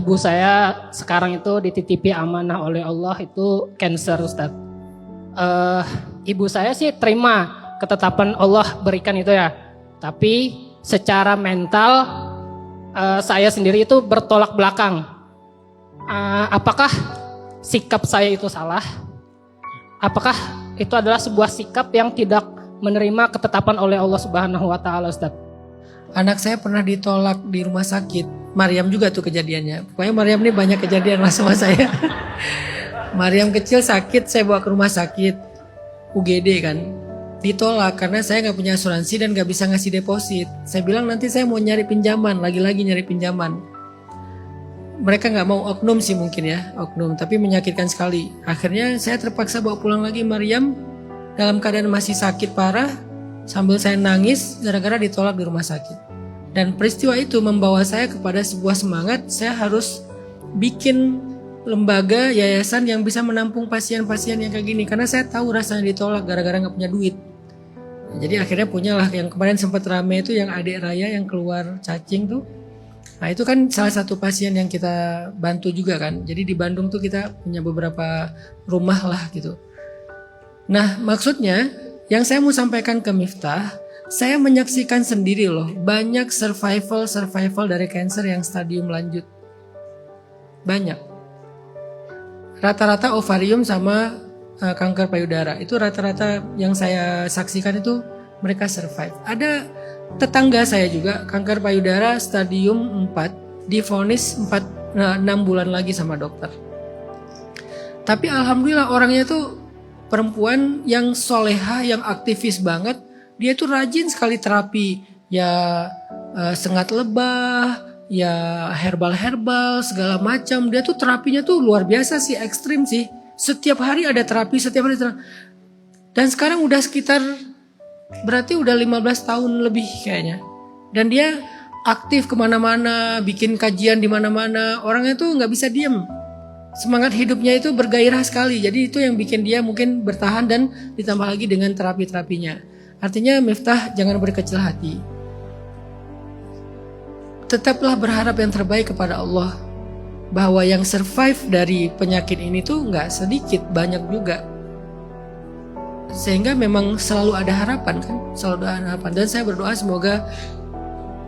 ibu saya sekarang itu dititipi amanah oleh Allah itu cancer, Ustadz. Ibu saya sih terima ketetapan Allah berikan itu ya. Tapi secara mental saya sendiri itu bertolak belakang. Apakah sikap saya itu salah? Apakah itu adalah sebuah sikap yang tidak menerima ketetapan oleh Allah Subhanahu wa taala, Ustaz? Anak saya pernah ditolak di rumah sakit. Maryam juga tuh kejadiannya. Pokoknya Maryam ini banyak kejadian lah sama saya. Maryam kecil sakit, saya bawa ke rumah sakit UGD kan. Ditolak karena saya nggak punya asuransi dan nggak bisa ngasih deposit. Saya bilang nanti saya mau nyari pinjaman, lagi-lagi nyari pinjaman. Mereka nggak mau, oknum sih mungkin ya, oknum, tapi menyakitkan sekali. Akhirnya saya terpaksa bawa pulang lagi Maryam dalam keadaan masih sakit parah, sambil saya nangis gara-gara ditolak di rumah sakit. Dan peristiwa itu membawa saya kepada sebuah semangat, saya harus bikin lembaga yayasan yang bisa menampung pasien-pasien yang kayak gini. Karena saya tahu rasanya ditolak gara-gara gak punya duit. Jadi akhirnya punyalah yang kemarin sempat rame itu yang adik Raya yang keluar cacing tuh. Nah itu kan salah satu pasien yang kita bantu juga kan. Jadi di Bandung tuh kita punya beberapa rumah lah gitu. Nah maksudnya yang saya mau sampaikan ke Miftah, saya menyaksikan sendiri loh, banyak survival dari cancer yang stadium lanjut. Banyak. Rata-rata ovarium sama kanker payudara. Itu rata-rata yang saya saksikan itu mereka survive. Ada tetangga saya juga kanker payudara stadium 4, divonis 6 bulan lagi sama dokter. Tapi alhamdulillah orangnya tuh perempuan yang solehah, yang aktivis banget. Dia tuh rajin sekali terapi, ya sengat lebah, ya herbal segala macam. Dia tuh terapinya tuh luar biasa sih, ekstrim sih. Setiap hari ada terapi, Dan sekarang udah sekitar, berarti udah 15 tahun lebih kayaknya. Dan dia aktif kemana-mana, bikin kajian di mana-mana. Orangnya tuh nggak bisa diem. Semangat hidupnya itu bergairah sekali. Jadi itu yang bikin dia mungkin bertahan dan ditambah lagi dengan terapi-terapinya. Artinya Miftah jangan berkecil hati. Tetaplah berharap yang terbaik kepada Allah. Bahwa yang survive dari penyakit ini tuh gak sedikit, banyak juga. Sehingga memang selalu ada harapan kan. Selalu ada harapan. Dan saya berdoa semoga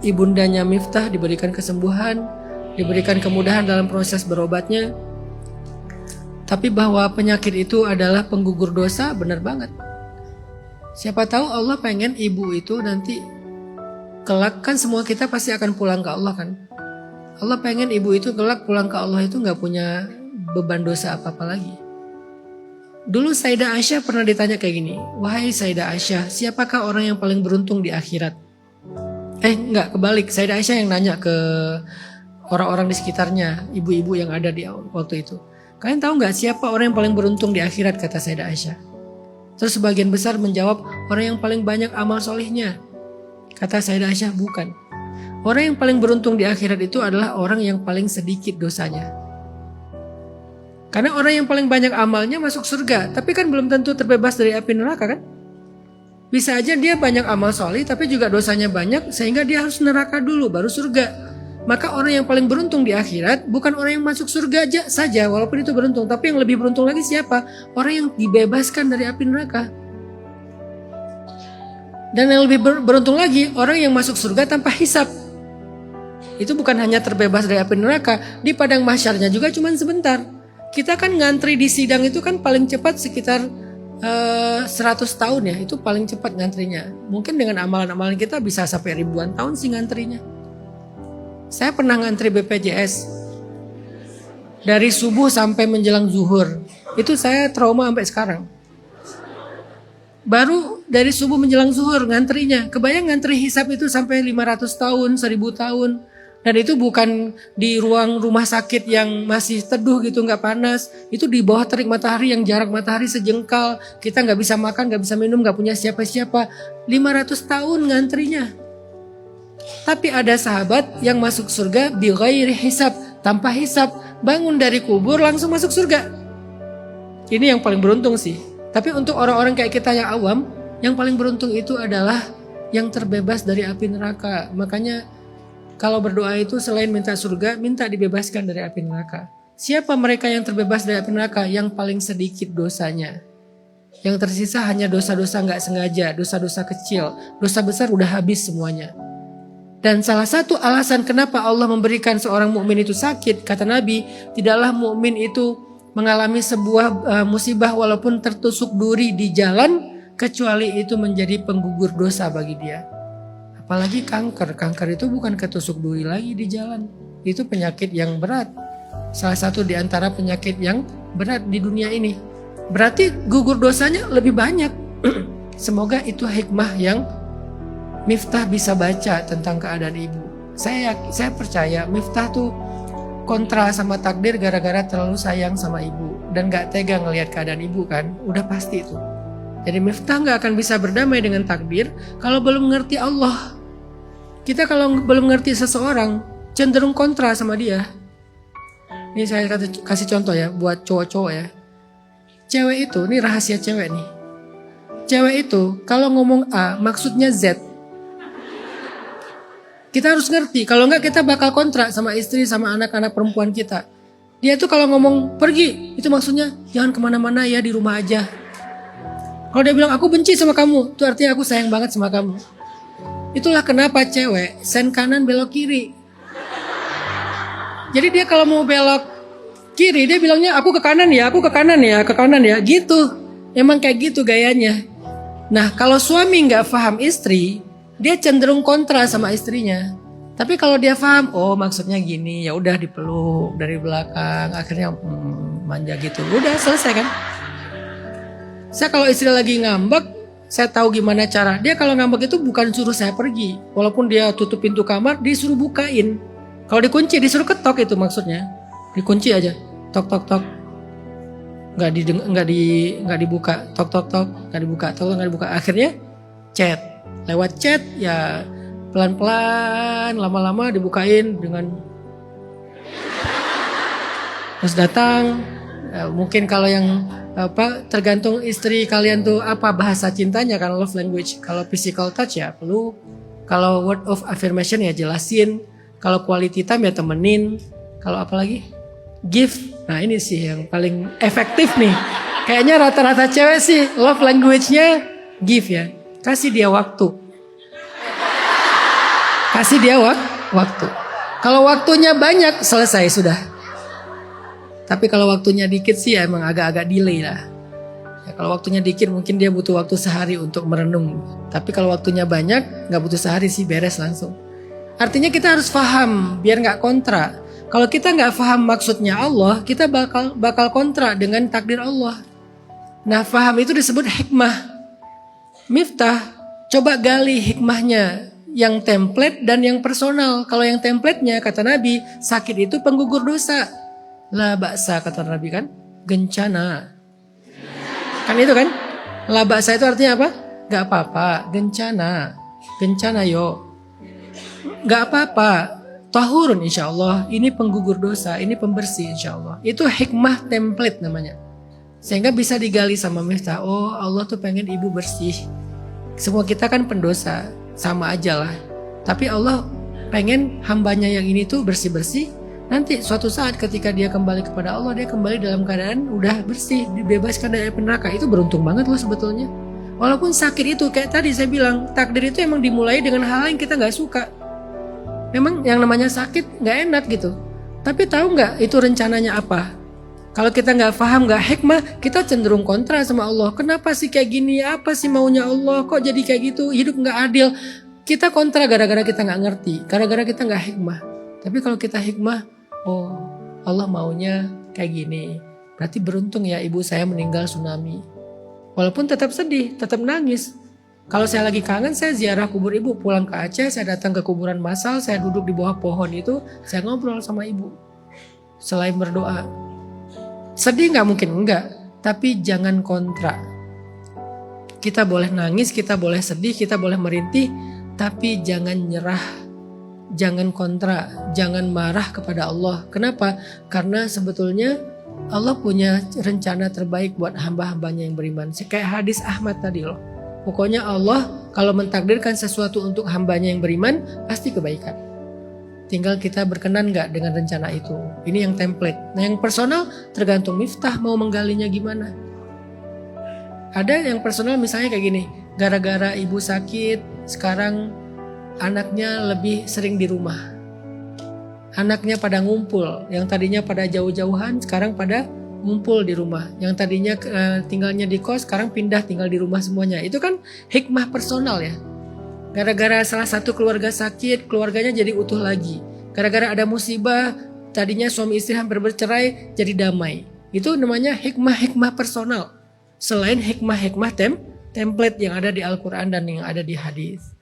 ibundanya Miftah diberikan kesembuhan, diberikan kemudahan dalam proses berobatnya. Tapi bahwa penyakit itu adalah penggugur dosa, benar banget. Siapa tahu Allah pengen ibu itu nanti kelak, kan semua kita pasti akan pulang ke Allah kan. Allah pengen ibu itu kelak pulang ke Allah itu gak punya beban dosa apa-apa lagi. Dulu Sayyidah Aisyah pernah ditanya kayak gini, wahai Sayyidah Aisyah, siapakah orang yang paling beruntung di akhirat? Enggak, kebalik. Sayyidah Aisyah yang nanya ke orang-orang di sekitarnya, ibu-ibu yang ada di waktu itu. Kalian tahu gak siapa orang yang paling beruntung di akhirat, kata Sayyidah Aisyah. Terus sebagian besar menjawab orang yang paling banyak amal solihnya. Kata Sayyidah Aisyah, bukan. Orang yang paling beruntung di akhirat itu adalah orang yang paling sedikit dosanya. Karena orang yang paling banyak amalnya masuk surga, tapi kan belum tentu terbebas dari api neraka kan? Bisa aja dia banyak amal solih tapi juga dosanya banyak sehingga dia harus neraka dulu baru surga. Maka orang yang paling beruntung di akhirat bukan orang yang masuk surga aja saja walaupun itu beruntung, tapi yang lebih beruntung lagi siapa? Orang yang dibebaskan dari api neraka. Dan yang lebih beruntung lagi orang yang masuk surga tanpa hisab. Itu bukan hanya terbebas dari api neraka, di padang mahsyarnya juga cuma sebentar. Kita kan ngantri di sidang itu kan paling cepat sekitar 100 tahun ya, itu paling cepat ngantrinya. Mungkin dengan amalan-amalan kita bisa sampai ribuan tahun sih ngantrinya. Saya pernah ngantri BPJS dari subuh sampai menjelang zuhur. Itu saya trauma sampai sekarang. Baru dari subuh menjelang zuhur ngantrinya. Kebayang ngantri hisab itu sampai 500 tahun, 1000 tahun. Dan itu bukan di ruang rumah sakit yang masih teduh gitu, nggak panas. Itu di bawah terik matahari yang jarak matahari sejengkal. Kita nggak bisa makan, nggak bisa minum, nggak punya siapa-siapa. 500 tahun ngantrinya. Tapi ada sahabat yang masuk surga bighairi hisab, tanpa hisab, bangun dari kubur langsung masuk surga. Ini yang paling beruntung sih. Tapi untuk orang-orang kayak kita yang awam, yang paling beruntung itu adalah yang terbebas dari api neraka. Makanya kalau berdoa itu selain minta surga, minta dibebaskan dari api neraka. Siapa mereka yang terbebas dari api neraka? Yang paling sedikit dosanya. Yang tersisa hanya dosa-dosa nggak sengaja, dosa-dosa kecil. Dosa besar udah habis semuanya. Dan salah satu alasan kenapa Allah memberikan seorang mukmin itu sakit, kata Nabi, tidaklah mukmin itu mengalami sebuah musibah walaupun tertusuk duri di jalan, kecuali itu menjadi penggugur dosa bagi dia. Apalagi kanker. Kanker itu bukan ketusuk duri lagi di jalan. Itu penyakit yang berat. Salah satu di antara penyakit yang berat di dunia ini. Berarti gugur dosanya lebih banyak. Semoga itu hikmah yang Miftah bisa baca tentang keadaan ibu. Saya percaya Miftah tuh kontra sama takdir gara-gara terlalu sayang sama ibu. Dan gak tega ngelihat keadaan ibu kan. Udah pasti itu. Jadi Miftah gak akan bisa berdamai dengan takdir kalau belum ngerti Allah. Kita kalau belum ngerti seseorang cenderung kontra sama dia. Ini saya kasih contoh ya buat cowok-cowok ya. Cewek itu, ini rahasia cewek nih. Cewek itu kalau ngomong A maksudnya Z. Kita harus ngerti, kalau enggak kita bakal kontra sama istri sama anak-anak perempuan kita. Dia tuh kalau ngomong pergi, itu maksudnya jangan kemana-mana ya, di rumah aja. Kalau dia bilang aku benci sama kamu, itu artinya aku sayang banget sama kamu. Itulah kenapa cewek sen kanan belok kiri. Jadi dia kalau mau belok kiri dia bilangnya aku ke kanan ya, aku ke kanan ya, ke kanan ya, gitu. Emang kayak gitu gayanya. Nah kalau suami nggak paham istri, dia cenderung kontra sama istrinya. Tapi kalau dia paham, oh maksudnya gini, ya udah dipeluk dari belakang, akhirnya manja gitu, udah selesai kan. Saya kalau istri lagi ngambek, saya tahu gimana cara. Dia kalau ngambek itu bukan suruh saya pergi, walaupun dia tutup pintu kamar, disuruh bukain. Kalau dikunci, disuruh ketok itu maksudnya. Dikunci aja, tok tok tok, nggak dibuka, tok tok tok, nggak dibuka, tok tok nggak dibuka. Akhirnya chat, lewat chat ya pelan-pelan, lama-lama dibukain dengan terus datang. Mungkin kalau yang tergantung istri kalian tuh apa bahasa cintanya kan, love language. Kalau physical touch ya peluk, kalau word of affirmation ya jelasin, kalau quality time ya temenin, kalau apa lagi gift. Nah ini sih yang paling efektif nih. Kayaknya rata-rata cewek sih love language-nya gift ya. Kasih dia waktu. Kasih dia waktu. Kalau waktunya banyak selesai sudah. Tapi kalau waktunya dikit sih ya emang agak-agak delay lah. Ya, kalau waktunya dikit mungkin dia butuh waktu sehari untuk merenung. Tapi kalau waktunya banyak nggak butuh sehari sih, beres langsung. Artinya kita harus paham biar nggak kontra. Kalau kita nggak paham maksudnya Allah, kita bakal kontra dengan takdir Allah. Nah paham itu disebut hikmah. Miftah coba gali hikmahnya yang template dan yang personal. Kalau yang templatenya kata Nabi, sakit itu penggugur dosa. La ba'sa kata Nabi kan, gencana. Kan itu kan? La ba'sa itu artinya apa? Gak apa-apa, gencana. Gencana yo. Gak apa-apa, tahurun insya Allah. Ini penggugur dosa, ini pembersih insya Allah. Itu hikmah template namanya. Sehingga bisa digali sama Miftah. Oh Allah tuh pengen ibu bersih. Semua kita kan pendosa, sama aja lah. Tapi Allah pengen hambanya yang ini tuh bersih-bersih. Nanti suatu saat ketika dia kembali kepada Allah, dia kembali dalam keadaan udah bersih, dibebaskan dari neraka. Itu beruntung banget loh sebetulnya. Walaupun sakit itu kayak tadi saya bilang, takdir itu emang dimulai dengan hal yang kita gak suka. Memang yang namanya sakit gak enak gitu. Tapi tahu gak itu rencananya apa? Kalau kita nggak paham, nggak hikmah, kita cenderung kontra sama Allah. Kenapa sih kayak gini? Apa sih maunya Allah? Kok jadi kayak gitu? Hidup nggak adil. Kita kontra gara-gara kita nggak ngerti, gara-gara kita nggak hikmah. Tapi kalau kita hikmah, oh Allah maunya kayak gini. Berarti beruntung ya ibu saya meninggal tsunami. Walaupun tetap sedih, tetap nangis. Kalau saya lagi kangen, saya ziarah kubur ibu. Pulang ke Aceh, saya datang ke kuburan massal, saya duduk di bawah pohon itu, saya ngobrol sama ibu. Selain berdoa. Sedih nggak mungkin enggak, tapi jangan kontra. Kita boleh nangis, kita boleh sedih, kita boleh merintih, tapi jangan nyerah, jangan kontra, jangan marah kepada Allah. Kenapa? Karena sebetulnya Allah punya rencana terbaik buat hamba-hambanya yang beriman. Kayak hadis Ahmad tadi loh. Pokoknya Allah kalau mentakdirkan sesuatu untuk hambanya yang beriman, pasti kebaikan. Tinggal kita berkenan nggak dengan rencana itu. Ini yang template. Nah yang personal tergantung Miftah mau menggalinya gimana. Ada yang personal misalnya kayak gini. Gara-gara ibu sakit, sekarang anaknya lebih sering di rumah. Anaknya pada ngumpul. Yang tadinya pada jauh-jauhan, sekarang pada ngumpul di rumah. Yang tadinya tinggalnya di kos, sekarang pindah tinggal di rumah semuanya. Itu kan hikmah personal ya. Gara-gara salah satu keluarga sakit, keluarganya jadi utuh lagi. Gara-gara ada musibah, tadinya suami istri hampir bercerai, jadi damai. Itu namanya hikmah-hikmah personal. Selain hikmah-hikmah template yang ada di Al-Quran dan yang ada di hadis.